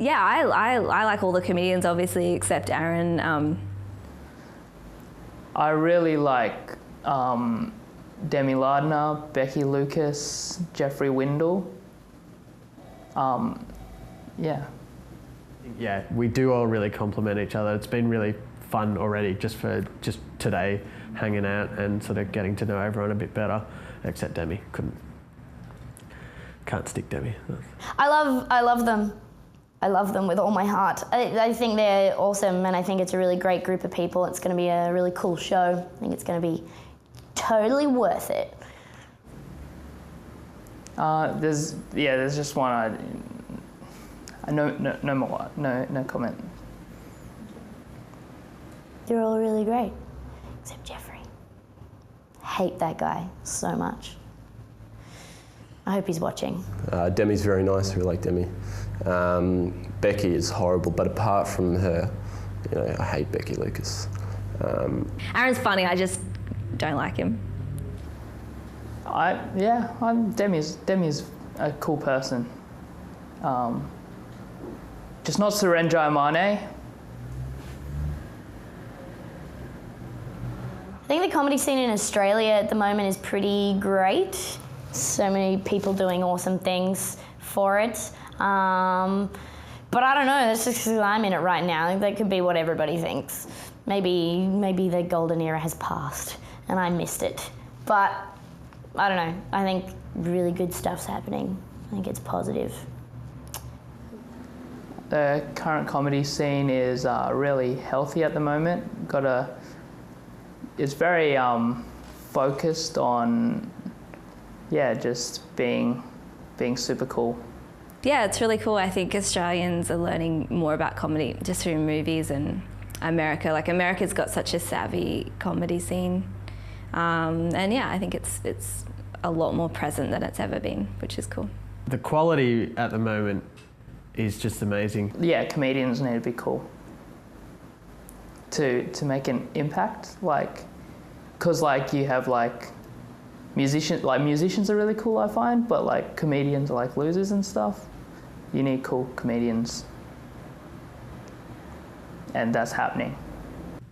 Yeah, I like all the comedians, obviously, except Aaron. I really like Demi Lardner, Becky Lucas, Jeffrey Windle. Yeah. Yeah, we do all really complement each other. It's been really fun already just today, hanging out and sort of getting to know everyone a bit better, except Demi. Can't stick Demi. I love them. I love them with all my heart. I think they're awesome, and I think it's a really great group of people. It's going to be a really cool show. I think it's going to be totally worth it. There's just one. No comment. They're all really great, except Jeffrey. Hate that guy so much. I hope he's watching. Demi's very nice. We like Demi. Becky is horrible, but apart from her, I hate Becky Lucas. Aaron's funny. I just don't like him. Demi's a cool person. Just not Surenjai Mane. I think the comedy scene in Australia at the moment is pretty great. So many people doing awesome things for it. But I don't know, that's just because I'm in it right now. That could be what everybody thinks. Maybe the golden era has passed and I missed it. But I don't know, I think really good stuff's happening. I think it's positive. The current comedy scene is really healthy at the moment. It's very focused on, just being super cool. Yeah, it's really cool. I think Australians are learning more about comedy just through movies and America. Like, America's got such a savvy comedy scene. And yeah, I think it's a lot more present than it's ever been, which is cool. The quality at the moment is just amazing. Yeah, comedians need to be cool to make an impact. Because you have musicians are really cool, I find, but comedians are losers and stuff. You need cool comedians, and that's happening.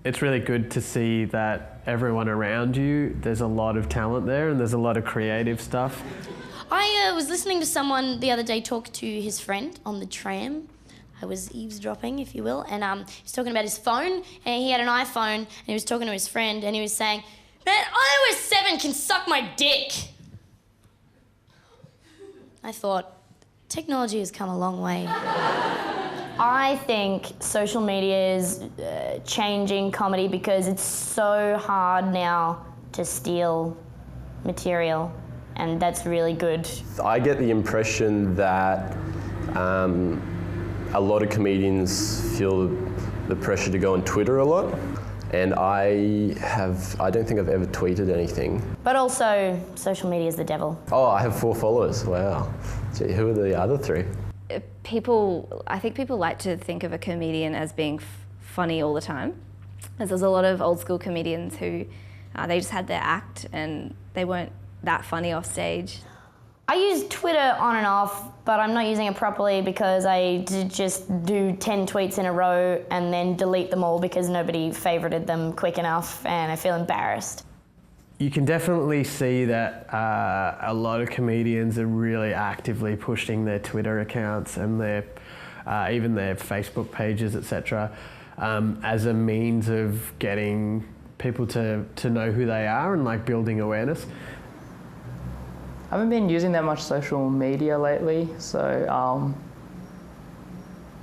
It's really good to see that everyone around you, there's a lot of talent there and there's a lot of creative stuff. I was listening to someone the other day talk to his friend on the tram. I was eavesdropping, if you will, and he was talking about his phone, and he had an iPhone, and he was talking to his friend, and he was saying, "Man, iOS 7 can suck my dick." I thought, technology has come a long way. I think social media is changing comedy because it's so hard now to steal material, and that's really good. I get the impression that a lot of comedians feel the pressure to go on Twitter a lot. And I don't think I've ever tweeted anything. But also, social media is the devil. Oh, I have 4 followers, wow. Gee, who are the other 3? I think people like to think of a comedian as being funny all the time. As there's a lot of old school comedians who, they just had their act and they weren't that funny off stage. I use Twitter on and off, but I'm not using it properly because I just do 10 tweets in a row and then delete them all because nobody favorited them quick enough and I feel embarrassed. You can definitely see that a lot of comedians are really actively pushing their Twitter accounts and even their Facebook pages, etc., as a means of getting people to know who they are and building awareness. I haven't been using that much social media lately, so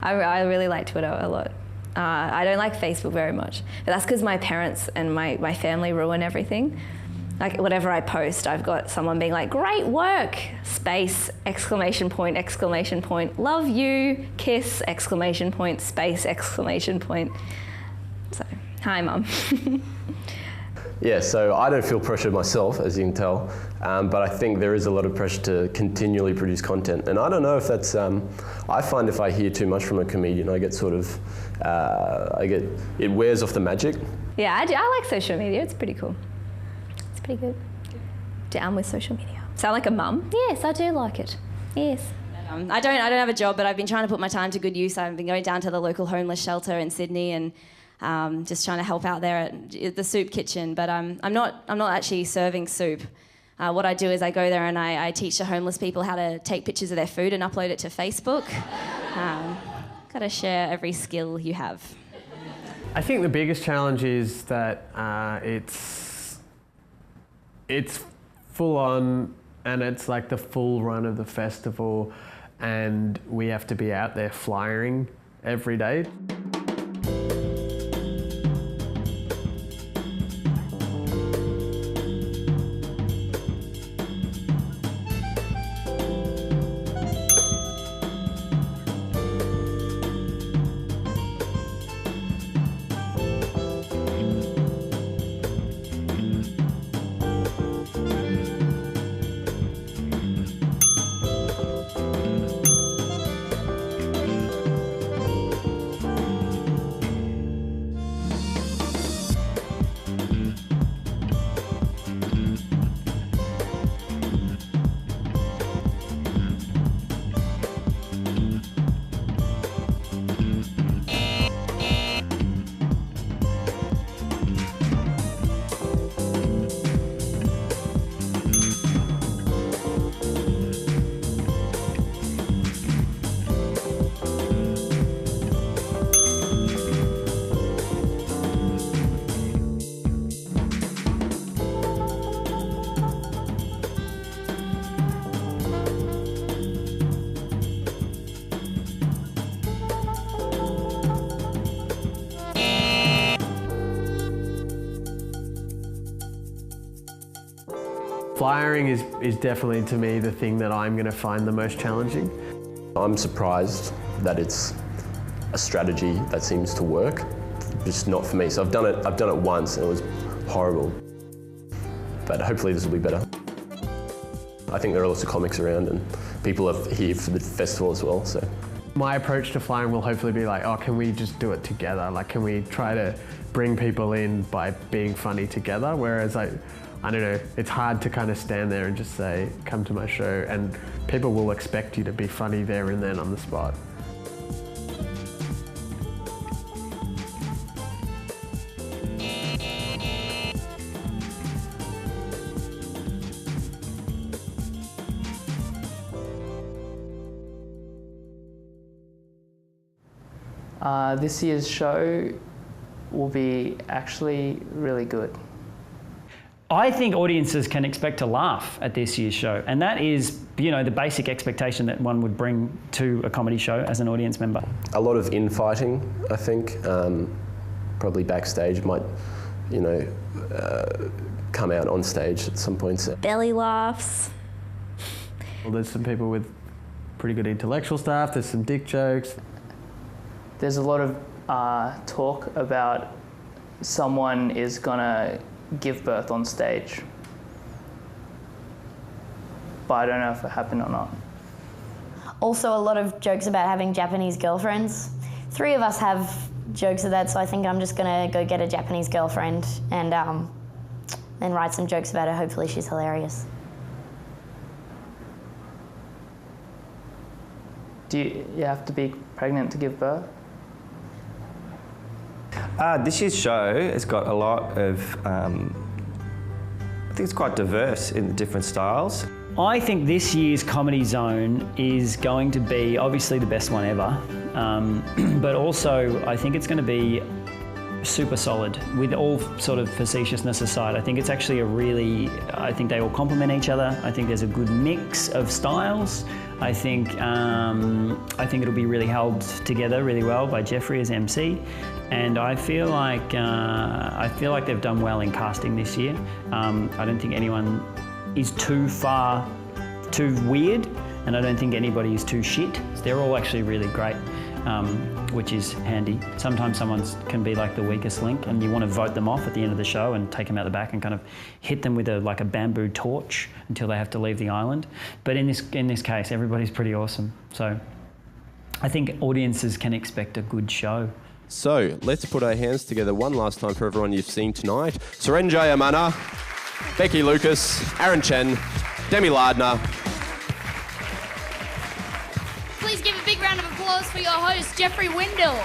I really like Twitter a lot. I don't like Facebook very much, but that's because my parents and my family ruin everything. Whatever I post, I've got someone being like, "Great work!" space, exclamation point, love you, kiss, exclamation point, space, exclamation point. So, hi, Mum. Yeah, so I don't feel pressure myself, as you can tell, but I think there is a lot of pressure to continually produce content. And I don't know if that's, I find if I hear too much from a comedian, I get it wears off the magic. Yeah, I like social media, it's pretty cool. It's pretty good. Down with social media. Sound like a mum? Yes, I do like it. Yes. I don't have a job, but I've been trying to put my time to good use. I've been going down to the local homeless shelter in Sydney and just trying to help out there at the soup kitchen. But I'm not actually serving soup. What I do is I go there and I teach the homeless people how to take pictures of their food and upload it to Facebook. Got to share every skill you have. I think the biggest challenge is that it's full on, and it's like the full run of the festival, and we have to be out there flyering every day. Flyering is definitely, to me, the thing that I'm going to find the most challenging. I'm surprised that it's a strategy that seems to work, just not for me. So I've done it once and it was horrible. But hopefully this will be better. I think there are lots of comics around and people are here for the festival as well, so. My approach to flying will hopefully be like, oh, can we just do it together? Like, can we try to bring people in by being funny together? Whereas I don't know, it's hard to kind of stand there and just say, come to my show, and people will expect you to be funny there and then on the spot. This year's show will be actually really good. I think audiences can expect to laugh at this year's show, and that is, you know, the basic expectation that one would bring to a comedy show as an audience member. A lot of infighting, I think. Probably backstage might, you know, come out on stage at some point. Belly laughs. Well, there's some people with pretty good intellectual stuff, there's some dick jokes. There's a lot of talk about someone is gonna give birth on stage, but I don't know if it happened or not. Also, a lot of jokes about having Japanese girlfriends. 3 of us have jokes of that, so I think I'm just gonna go get a Japanese girlfriend and then write some jokes about her. Hopefully she's hilarious. Do you have to be pregnant to give birth? This year's show has got a lot of, I think it's quite diverse in the different styles. I think this year's Comedy Zone is going to be obviously the best one ever, but also I think it's going to be super solid with all sort of facetiousness aside. I think it's actually I think they all complement each other. I think there's a good mix of styles. I think it'll be really held together really well by Jeffrey as MC, and I feel like they've done well in casting this year. I don't think anyone is too weird, and I don't think anybody is too shit. They're all actually really great, which is handy. Sometimes someone can be like the weakest link, and you want to vote them off at the end of the show and take them out the back and kind of hit them with a bamboo torch until they have to leave the island. But in this case, everybody's pretty awesome. So I think audiences can expect a good show. So let's put our hands together one last time for everyone you've seen tonight. Surenjay Amana, Becky Lucas, Aaron Chen, Demi Lardner, applause for your host, Jeffrey Windle.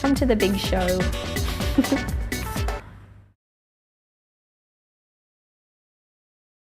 Come to the big show.